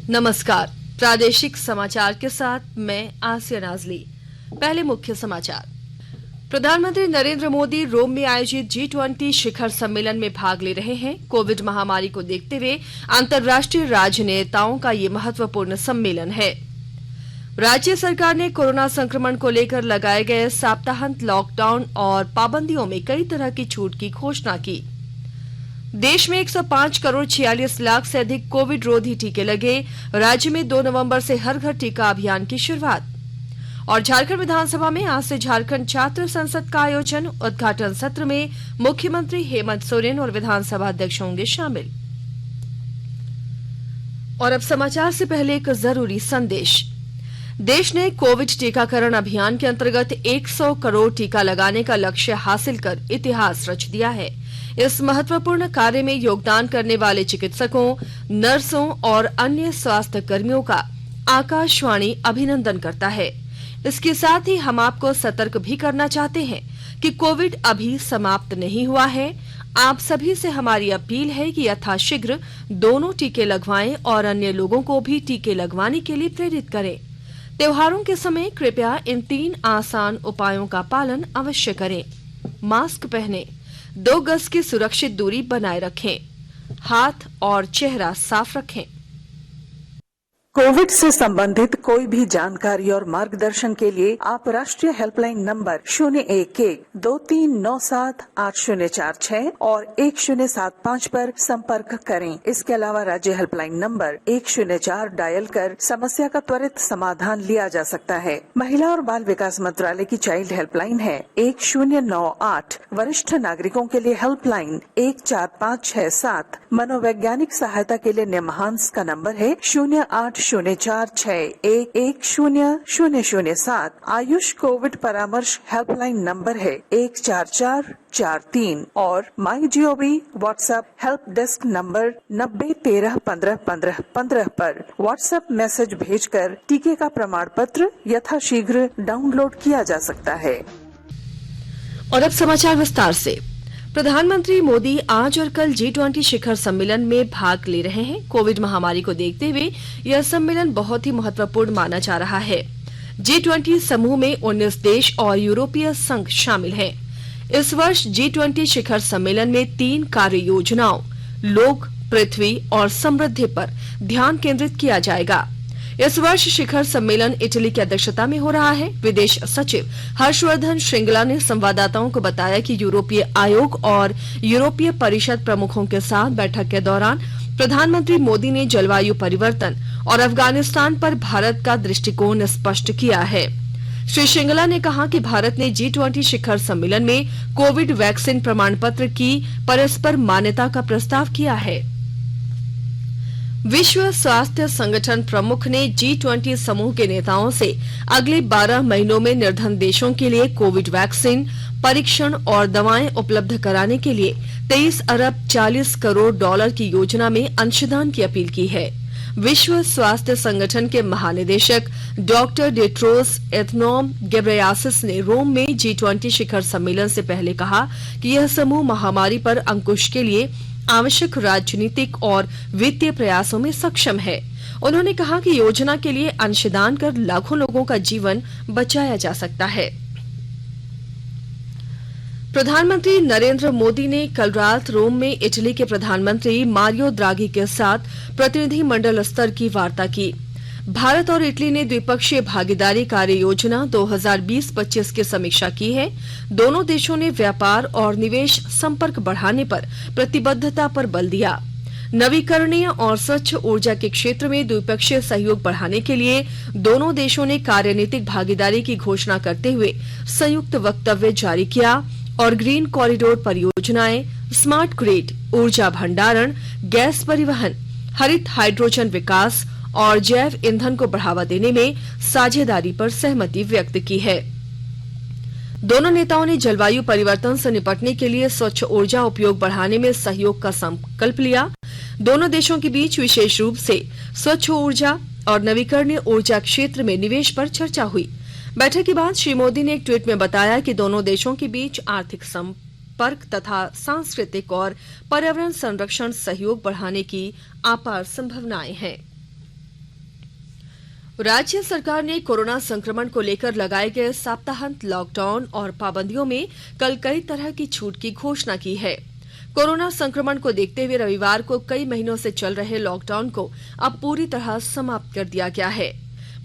नमस्कार। प्रादेशिक समाचार के साथ मैं आसिया नाजली। पहले मुख्य समाचार। प्रधानमंत्री नरेंद्र मोदी रोम में आयोजित G20 शिखर सम्मेलन में भाग ले रहे हैं। कोविड महामारी को देखते हुए अंतर्राष्ट्रीय राजनेताओं का ये महत्वपूर्ण सम्मेलन है। राज्य सरकार ने कोरोना संक्रमण को लेकर लगाए गए सप्ताहांत लॉकडाउन और पाबंदियों में कई तरह की छूट की घोषणा की। देश में 105 करोड़ 46 लाख से अधिक कोविड रोधी टीके लगे। राज्य में 2 नवंबर से हर घर टीका अभियान की शुरुआत। और झारखंड विधानसभा में आज से झारखंड छात्र संसद का आयोजन। उद्घाटन सत्र में मुख्यमंत्री हेमंत सोरेन और विधानसभा अध्यक्ष होंगे शामिल। और अब समाचार से पहले एक जरूरी संदेश। देश ने कोविड टीकाकरण अभियान के अंतर्गत 100 करोड़ टीका लगाने का लक्ष्य हासिल कर इतिहास रच दिया है। इस महत्वपूर्ण कार्य में योगदान करने वाले चिकित्सकों, नर्सों और अन्य स्वास्थ्य कर्मियों का आकाशवाणी अभिनंदन करता है। इसके साथ ही हम आपको सतर्क भी करना चाहते हैं कि कोविड अभी समाप्त नहीं हुआ है। आप सभी से हमारी अपील है कि यथाशीघ्र दोनों टीके लगवाएं और अन्य लोगों को भी टीके लगवाने के लिए प्रेरित करें। त्योहारों के समय कृपया इन 3 आसान उपायों का पालन अवश्य करें। मास्क पहनें, 2 गज की सुरक्षित दूरी बनाए रखें, हाथ और चेहरा साफ रखें। कोविड से संबंधित कोई भी जानकारी और मार्गदर्शन के लिए आप राष्ट्रीय हेल्पलाइन नंबर 011-2397-8046 और 1075 पर संपर्क करें। इसके अलावा राज्य हेल्पलाइन नंबर 104 डायल कर समस्या का त्वरित समाधान लिया जा सकता है। महिला और बाल विकास मंत्रालय की चाइल्ड हेल्पलाइन है 1098। वरिष्ठ नागरिकों के लिए हेल्पलाइन 14567। मनोवैज्ञानिक सहायता के लिए निमहांस का नंबर है 0804611007। आयुष कोविड परामर्श हेल्पलाइन नंबर है 14443 और MyGov WhatsApp help desk number 90131515 पर व्हाट्सएप मैसेज भेजकर टीके का प्रमाण पत्र यथाशीघ्र डाउनलोड किया जा सकता है। और अब समाचार विस्तार से। प्रधानमंत्री मोदी आज और कल G20 शिखर सम्मेलन में भाग ले रहे हैं। कोविड महामारी को देखते हुए यह सम्मेलन बहुत ही महत्वपूर्ण माना जा रहा है। G20 समूह में 19 देश और यूरोपीय संघ शामिल हैं। इस वर्ष G20 शिखर सम्मेलन में 3 कार्य योजनाओं लोक, पृथ्वी और समृद्धि पर ध्यान केंद्रित किया जाएगा। इस वर्ष शिखर सम्मेलन इटली की अध्यक्षता में हो रहा है। विदेश सचिव हर्षवर्धन श्रृंगला ने संवाददाताओं को बताया कि यूरोपीय आयोग और यूरोपीय परिषद प्रमुखों के साथ बैठक के दौरान प्रधानमंत्री मोदी ने जलवायु परिवर्तन और अफगानिस्तान पर भारत का दृष्टिकोण स्पष्ट किया है। श्री श्रृंगला ने कहा कि भारत ने G20 शिखर सम्मेलन में कोविड वैक्सीन प्रमाण पत्र की परस्पर मान्यता का प्रस्ताव किया है। विश्व स्वास्थ्य संगठन प्रमुख ने G20 समूह के नेताओं से अगले 12 महीनों में निर्धन देशों के लिए कोविड वैक्सीन, परीक्षण और दवाएं उपलब्ध कराने के लिए 23 अरब 40 करोड़ डॉलर की योजना में अंशदान की अपील की है। विश्व स्वास्थ्य संगठन के महानिदेशक डॉक्टर टेड्रोस एथनोम घेब्रेयेसस ने रोम में G20 शिखर सम्मेलन से पहले कहा कि यह समूह महामारी पर अंकुश के लिए आवश्यक राजनीतिक और वित्तीय प्रयासों में सक्षम है। उन्होंने कहा कि योजना के लिए अंशदान कर लाखों लोगों का जीवन बचाया जा सकता है। प्रधानमंत्री नरेंद्र मोदी ने कल रात रोम में इटली के प्रधानमंत्री मारियो द्राघी के साथ प्रतिनिधि मंडल स्तर की वार्ता की। भारत और इटली ने द्विपक्षीय भागीदारी कार्य योजना 2020-25 की समीक्षा की है। दोनों देशों ने व्यापार और निवेश संपर्क बढ़ाने पर प्रतिबद्धता पर बल दिया। नवीकरणीय और स्वच्छ ऊर्जा के क्षेत्र में द्विपक्षीय सहयोग बढ़ाने के लिए दोनों देशों ने कार्यनीतिक भागीदारी की घोषणा करते हुए संयुक्त वक्तव्य जारी किया और ग्रीन कॉरिडोर परियोजनाएं, स्मार्ट ग्रिड, ऊर्जा भंडारण, गैस परिवहन, हरित हाइड्रोजन विकास और जैव ईंधन को बढ़ावा देने में साझेदारी पर सहमति व्यक्त की है। दोनों नेताओं ने जलवायु परिवर्तन से निपटने के लिए स्वच्छ ऊर्जा उपयोग बढ़ाने में सहयोग का संकल्प लिया। दोनों देशों के बीच विशेष रूप से स्वच्छ ऊर्जा और नवीकरणीय ऊर्जा क्षेत्र में निवेश पर चर्चा हुई। बैठक के बाद श्री मोदी ने एक ट्वीट में बताया कि दोनों देशों के बीच आर्थिक संपर्क तथा सांस्कृतिक और पर्यावरण संरक्षण सहयोग बढ़ाने की अपार संभावनाएं हैं। राज्य सरकार ने कोरोना संक्रमण को लेकर लगाए गए सप्ताहांत लॉकडाउन और पाबंदियों में कल कई तरह की छूट की घोषणा की है। कोरोना संक्रमण को देखते हुए रविवार को कई महीनों से चल रहे लॉकडाउन को अब पूरी तरह समाप्त कर दिया गया है।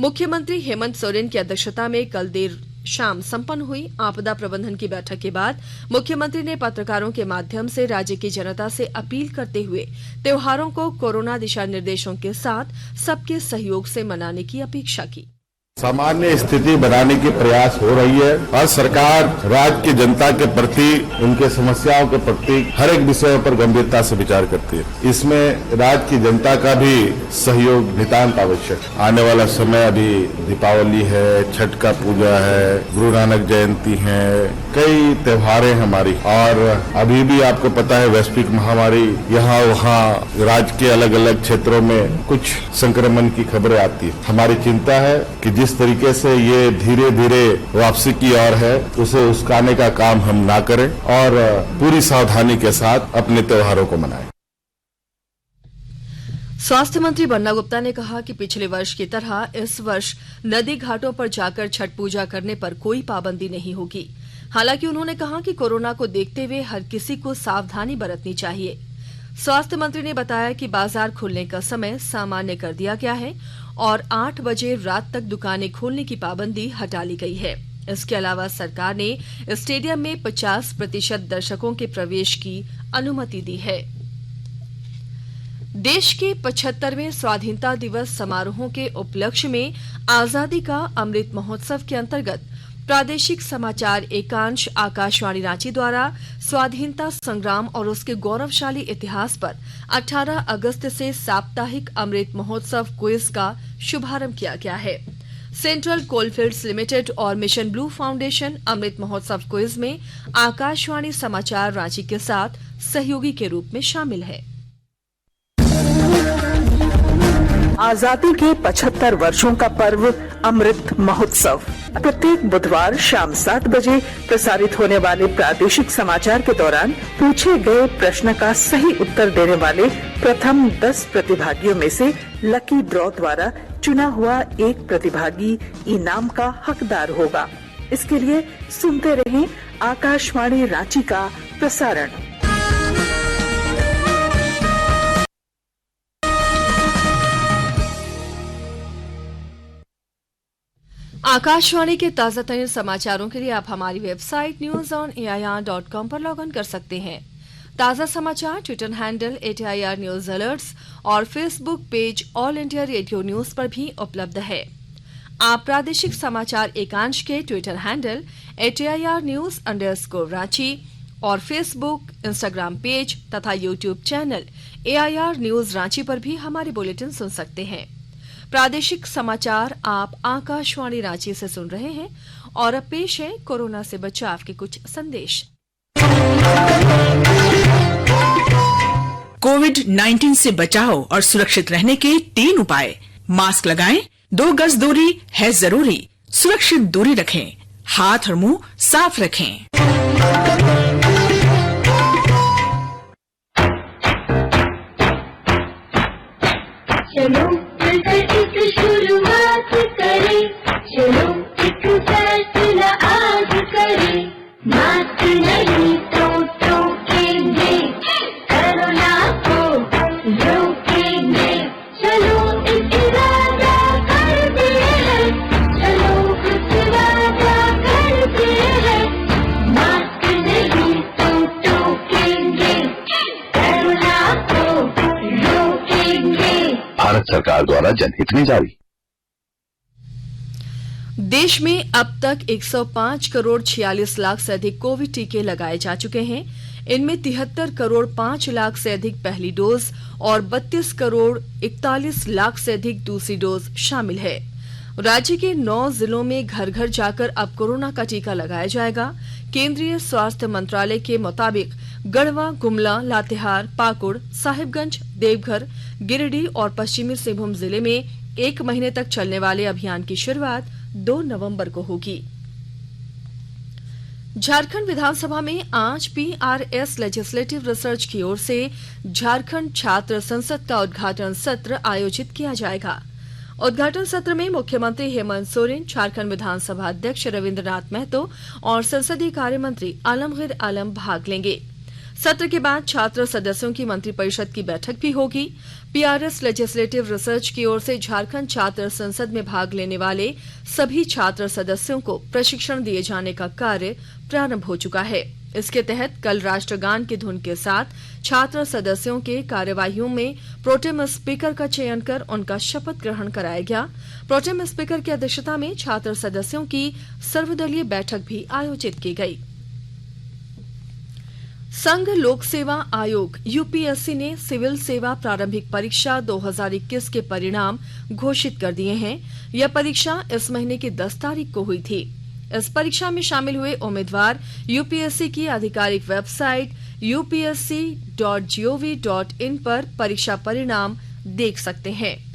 मुख्यमंत्री हेमंत सोरेन की अध्यक्षता में कल देर शाम संपन्न हुई आपदा प्रबंधन की बैठक के बाद मुख्यमंत्री ने पत्रकारों के माध्यम से राज्य की जनता से अपील करते हुए त्योहारों को कोरोना दिशा निर्देशों के साथ सबके सहयोग से मनाने की अपेक्षा की। सामान्य स्थिति बनाने की प्रयास हो रही है और सरकार राज्य की जनता के प्रति उनके समस्याओं के प्रति हर एक विषय पर गंभीरता से विचार करती है। इसमें राज्य की जनता का भी सहयोग नितांत आवश्यक है। आने वाला समय अभी दीपावली है, छठ का पूजा है, गुरु नानक जयंती है, कई त्योहारें हमारी, और अभी भी आपको पता है वैश्विक महामारी यहाँ वहाँ राज्य के अलग अलग क्षेत्रों में कुछ संक्रमण की खबरें आती है। हमारी चिंता है कि जिस तरीके से ये धीरे धीरे वापसी की ओर है उसे उस्काने का काम हम ना करें और पूरी सावधानी के साथ अपने त्योहारों को मनाएं। स्वास्थ्य मंत्री बन्ना गुप्ता ने कहा कि पिछले वर्ष की तरह इस वर्ष नदी घाटों पर जाकर छठ पूजा करने पर कोई पाबंदी नहीं होगी। हालांकि उन्होंने कहा कि कोरोना को देखते हुए हर किसी को सावधानी बरतनी चाहिए। स्वास्थ्य मंत्री ने बताया कि बाजार खुलने का समय सामान्य कर दिया गया है और 8 बजे रात तक दुकानें खोलने की पाबंदी हटा ली गई है। इसके अलावा सरकार ने स्टेडियम में 50% दर्शकों के प्रवेश की अनुमति दी है। देश के 75वें स्वाधीनता दिवस समारोहों के उपलक्ष्य में आजादी का अमृत महोत्सव के अंतर्गत प्रादेशिक समाचार एकांश आकाशवाणी रांची द्वारा स्वाधीनता संग्राम और उसके गौरवशाली इतिहास पर 18 अगस्त से साप्ताहिक अमृत महोत्सव क्विज का शुभारंभ किया गया है। सेंट्रल कोलफील्ड्स लिमिटेड और mission blue foundation Amrit Mahotsav quiz में आकाशवाणी समाचार रांची के साथ सहयोगी के रूप में शामिल है। आजादी के 75 वर्षों का पर्व अमृत महोत्सव प्रत्येक बुधवार शाम 7 बजे प्रसारित होने वाले प्रादेशिक समाचार के दौरान पूछे गए प्रश्न का सही उत्तर देने वाले प्रथम 10 प्रतिभागियों में से लकी ड्रॉ द्वारा चुना हुआ एक प्रतिभागी इनाम का हकदार होगा। इसके लिए सुनते रहें आकाशवाणी रांची का प्रसारण। आकाशवाणी के ताजा तरीन समाचारों के लिए आप हमारी वेबसाइट newsonair.com पर लॉग इन कर सकते हैं। ताजा समाचार Twitter handle @AIR news alerts और Facebook page all India radio news पर भी उपलब्ध है। आप प्रादेशिक समाचार एकांश के ट्विटर हैंडल @AIR news_रांची और फेसबुक, इंस्टाग्राम पेज तथा YouTube channel AIR news Ranchi पर भी हमारे बुलेटिन सुन सकते हैं। प्रादेशिक समाचार आप आकाशवाणी रांची से सुन रहे हैं और अब पेश है कोरोना से बचाव के कुछ संदेश। कोविड-19 से बचाव और सुरक्षित रहने के 3 उपाय। मास्क लगाएं, 2 गज दूरी है जरूरी, सुरक्षित दूरी रखें, हाथ और मुंह साफ रखें। चलो मिलकर एक शुरुआत करें, चलो एक फैसला आज करें, मास्क नहीं तो टोकेंगे, कोरोना को रोकेंगे, चलो एक वादा करते हैं, चलो कुछ वादा करते हैं, मास्क नहीं तो टोकेंगे, कोरोना को रोकेंगे। भारत सरकार द्वारा जनहित में जारी। देश में अब तक 105 करोड़ 46 लाख से अधिक कोविड टीके लगाए जा चुके हैं। इनमें 73 करोड़ 5 लाख से अधिक पहली डोज और 32 करोड़ 41 लाख से अधिक दूसरी डोज शामिल है। राज्य के 9 जिलों में घर घर जाकर अब कोरोना का टीका लगाया जाएगा। केंद्रीय स्वास्थ्य मंत्रालय के मुताबिक गढ़वा, गुमला, लातेहार, पाकुड़, साहिबगंज, देवघर, गिरिडीह और पश्चिमी सिंहभूम जिले में 1 महीने तक चलने वाले अभियान की शुरुआत 2 नवंबर को होगी। झारखंड विधानसभा में आज PRS लेजिस्लेटिव रिसर्च की ओर से झारखंड छात्र संसद का उद्घाटन सत्र आयोजित किया जाएगा। उद्घाटन सत्र में मुख्यमंत्री हेमंत सोरेन, झारखंड विधानसभा अध्यक्ष रविंद्रनाथ महतो और संसदीय कार्य मंत्री आलमगीर आलम भाग लेंगे। सत्र के बाद छात्र सदस्यों की मंत्रिपरिषद की बैठक भी होगी। पीआरएस लेजिस्लेटिव रिसर्च की ओर से झारखंड छात्र संसद में भाग लेने वाले सभी छात्र सदस्यों को प्रशिक्षण दिए जाने का कार्य प्रारंभ हो चुका है। इसके तहत कल राष्ट्रगान की धुन के साथ छात्र सदस्यों के कार्यवाहियों में प्रोटेम स्पीकर का चयन कर उनका शपथ ग्रहण कराया गया। प्रोटेम स्पीकर की अध्यक्षता में छात्र सदस्यों की सर्वदलीय बैठक भी आयोजित की गई। संघ लोक सेवा आयोग यूपीएससी ने सिविल सेवा प्रारंभिक परीक्षा 2021 के परिणाम घोषित कर दिए हैं। यह परीक्षा इस महीने की 10 तारीख को हुई थी। इस परीक्षा में शामिल हुए उम्मीदवार यूपीएससी की आधिकारिक वेबसाइट upsc.gov.in पर परीक्षा परिणाम देख सकते हैं।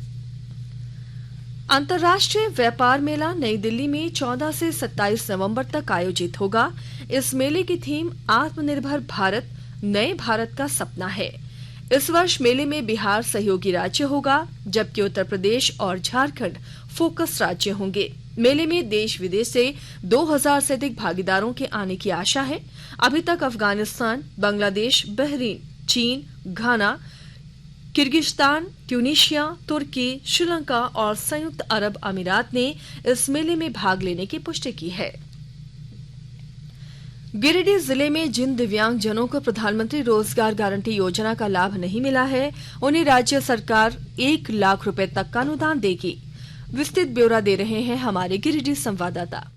अंतर्राष्ट्रीय व्यापार मेला नई दिल्ली में 14 से 27 नवंबर तक आयोजित होगा। इस मेले की थीम आत्मनिर्भर भारत, नए भारत का सपना है। इस वर्ष मेले में बिहार सहयोगी राज्य होगा, जबकि उत्तर प्रदेश और झारखंड फोकस राज्य होंगे। मेले में देश विदेश से 2000 से अधिक भागीदारों के आने की आशा है। अभी तक अफगानिस्तान, बांग्लादेश, बहरीन, चीन, घाना, किर्गिस्तान, ट्यूनीशिया, तुर्की, श्रीलंका और संयुक्त अरब अमीरात ने इस मेले में भाग लेने की पुष्टि की है। गिरिडीह जिले में जिन दिव्यांगजनों को प्रधानमंत्री रोजगार गारंटी योजना का लाभ नहीं मिला है, उन्हें राज्य सरकार 1 लाख रुपए तक का अनुदान देगी। विस्तृत ब्यौरा दे रहे हैं हमारे गिरिडीह संवाददाता।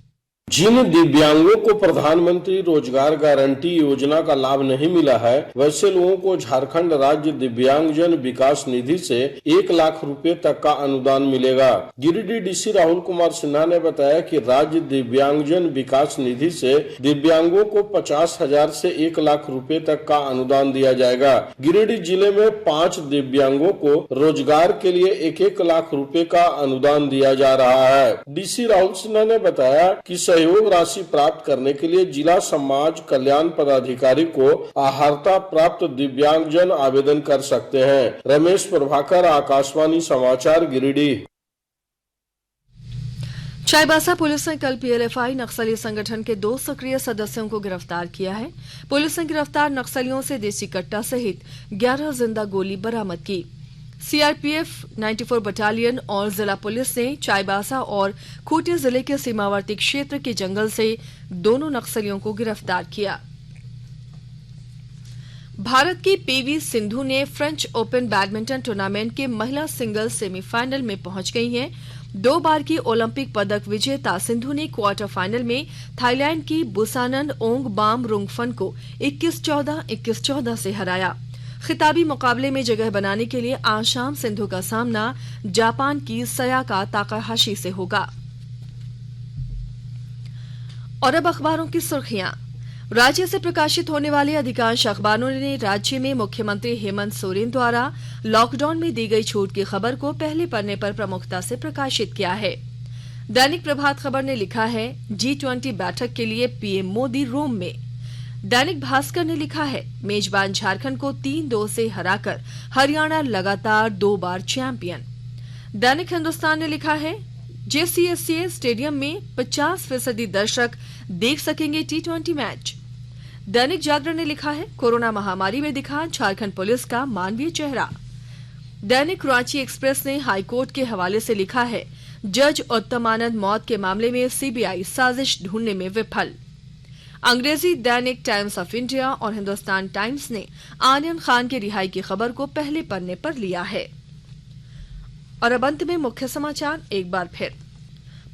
जिन दिव्यांगों को प्रधानमंत्री रोजगार गारंटी योजना का लाभ नहीं मिला है, वैसे लोगों को झारखंड राज्य दिव्यांगजन विकास निधि से 1 लाख रुपए तक का अनुदान मिलेगा। गिरिडीह डीसी राहुल कुमार सिन्हा ने बताया कि राज्य दिव्यांगजन विकास निधि से दिव्यांगों को 50,000 से 1 लाख रुपए तक का अनुदान दिया जाएगा। गिरिडीह जिले में 5 दिव्यांगों को रोजगार के लिए 1-1 लाख रुपए का अनुदान दिया जा रहा है। डीसी राहुल सिन्हा ने बताया कि सहयोग राशि प्राप्त करने के लिए जिला समाज कल्याण पदाधिकारी को आहारता प्राप्त दिव्यांगजन आवेदन कर सकते हैं। रमेश प्रभाकर, आकाशवाणी समाचार, गिरिडीह। चाईबासा पुलिस ने कल पीएलएफआई नक्सली संगठन के 2 सक्रिय सदस्यों को गिरफ्तार किया है। पुलिस ने गिरफ्तार नक्सलियों से देसी कट्टा सहित 11 जिंदा गोली बरामद की। सीआरपीएफ 94 बटालियन और जिला पुलिस ने चाईबासा और खूंटी जिले के सीमावर्ती क्षेत्र के जंगल से दोनों नक्सलियों को गिरफ्तार किया। भारत की पीवी सिंधु ने फ्रेंच ओपन बैडमिंटन टूर्नामेंट के महिला सिंगल्स सेमीफाइनल में पहुंच गई हैं। 2 बार की ओलंपिक पदक विजेता सिंधु ने क्वार्टर फाइनल में थाईलैंड की बुसानन ओंगबाम रुंगफन को 21-14, 21-14 से हराया। खिताबी मुकाबले में जगह बनाने के लिए आज शाम सिंधु का सामना जापान की सयाका ताकाहाशी से होगा। और अब अखबारों की सुर्खियां। राज्य से प्रकाशित होने वाले अधिकांश अखबारों ने राज्य में मुख्यमंत्री हेमंत सोरेन द्वारा लॉकडाउन में दी गई छूट की खबर को पहले पन्ने पर प्रमुखता से प्रकाशित किया है। दैनिक प्रभात खबर ने लिखा है, G20 बैठक के लिए पीएम मोदी रोम में। दैनिक भास्कर ने लिखा है, मेजबान झारखंड को 3-2 से हराकर हरियाणा लगातार 2 बार चैंपियन। दैनिक हिंदुस्तान ने लिखा है, जेसीएससीए स्टेडियम में 50% दर्शक देख सकेंगे T20 मैच। दैनिक जागरण ने लिखा है, कोरोना महामारी में दिखा झारखंड पुलिस का मानवीय चेहरा। दैनिक रांची एक्सप्रेस ने हाईकोर्ट के हवाले से लिखा है, जज उत्तम आनंद मौत के मामले में सीबीआई साजिश ढूंढने में विफल। अंग्रेजी दैनिक टाइम्स ऑफ इंडिया और हिंदुस्तान टाइम्स ने आर्यन खान की रिहाई की खबर को पहले पन्ने पर लिया है। और अब अंत में मुख्य समाचार एक बार फिर।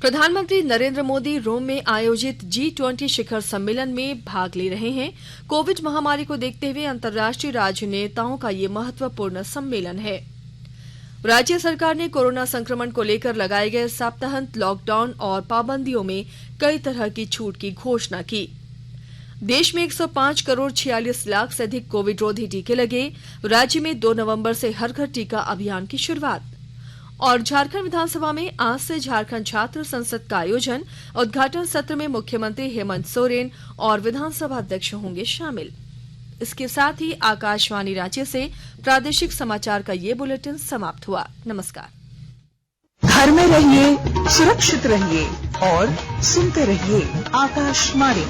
प्रधानमंत्री नरेंद्र मोदी रोम में आयोजित G20 शिखर सम्मेलन में भाग ले रहे हैं। कोविड महामारी को देखते हुए अंतर्राष्ट्रीय राजनेताओं का ये महत्वपूर्ण सम्मेलन है। राज्य सरकार ने कोरोना संक्रमण को लेकर लगाए गए सप्ताहांत लॉकडाउन और पाबंदियों में कई तरह की छूट की घोषणा की। देश में 105 करोड़ 46 लाख से अधिक कोविड रोधी टीके लगे। राज्य में 2 नवंबर से हर घर टीका अभियान की शुरुआत। और झारखंड विधानसभा में आज से झारखंड छात्र संसद का आयोजन। उद्घाटन सत्र में मुख्यमंत्री हेमंत सोरेन और विधानसभा अध्यक्ष होंगे शामिल। इसके साथ ही आकाशवाणी रांची से प्रादेशिक समाचार का ये बुलेटिन समाप्त हुआ। नमस्कार। घर में रहिए, सुरक्षित रहिए और सुनते रहिए आकाशवाणी।